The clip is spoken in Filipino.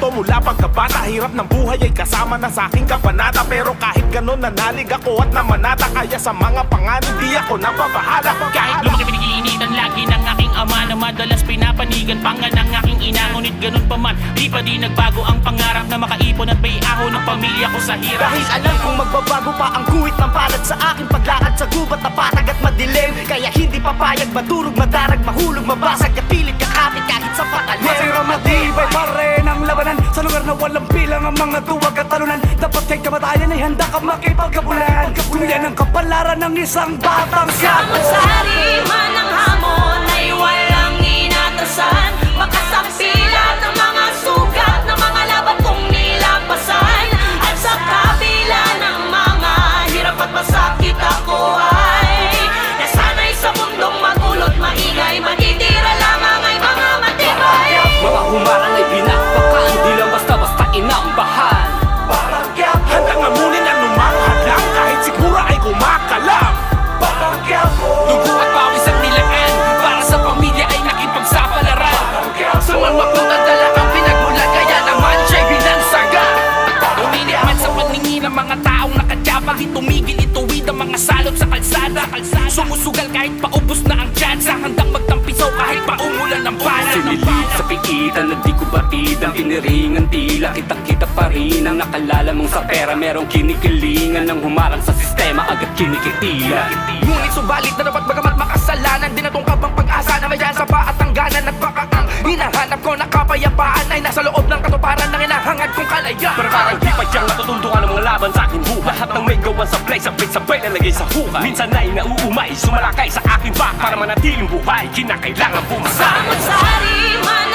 to mula pagkabata. Hirap ng buhay ay kasama na sa aking kabanata. Pero kahit ganun nanalig ako at namanata. Kaya sa mga panganib di ako nababahala. Kahit lumaki pinag-iinitan lagi ng aking ama na madalas pinapanigan panga ng aking ina. Ngunit ganun pa man, di pa di nagbago ang pangarap na makaipon at baiahon ng pamilya ko sa hirap. Dahil alam kong magbabago pa ang guhit ng palad sa aking paglakad sa gubat na patag at madilim. Kaya hindi papayag, madurog, madarag, mahulog, mabasag, kapilit, kakapit kahit sa patalim. Masira matibay pa rin ang labanan sa lugar na walang bilang ang mga duwag at talunan. Dapat kay kamatayan ay handa ka makipagkabulan. Kung yan ang kapalaran ng isang batang Sari man ang hamon ay walang inatasan. Makasampilat ang mga sugat ng mga laban kong nilampasan. At sa kabila ng mga hirap at masakit ako ay nasanay sa mundong magulot maingay. Matitira lamang ay mga matibay. Mga humarang ay pinakpakan, di lang basta-basta inambahan. Handang amunin anumang hadlang kahit siguro ay kumakalam. Dugo at pawis at nilaan para sa pamilya ay nakipagsapalaran. Sa malmakot at dala ang pinagmulan, kaya naman siya'y binansaga. Uminit man sa paningin ng mga taong nakatyapag, itumigil, ituwid ang mga salot sa kalsada. Sumusugal kahit paubos na ang tsansa, handang magtampisaw kahit paumulan ng bala. Sinilip sa pigitan na di ko batid ang piniringan, tila kitang-kita pa rin ang nakalala mong sa pera. Merong kinikilingan ng humarang sa sistema, agad kinikitila. Ngunit subalit na dapat bagamat makasalanan, dinatungkap ang pag-asa na may sa pa at tangganan. At baka ang hinahanap ko na kapayapaan ay nasa loob ng katuparan ng hinahangad kong kalayaan. Pero parang di pa diyang natutuntungan ng mga laban sa aking buhay. Lahat ng may gawan sa play, sabay-sabay lalagay sa hukay. Minsan ay nauumay, sumalakay sa aking back para manatiling buhay. Kinakailangan pumasa. Sari man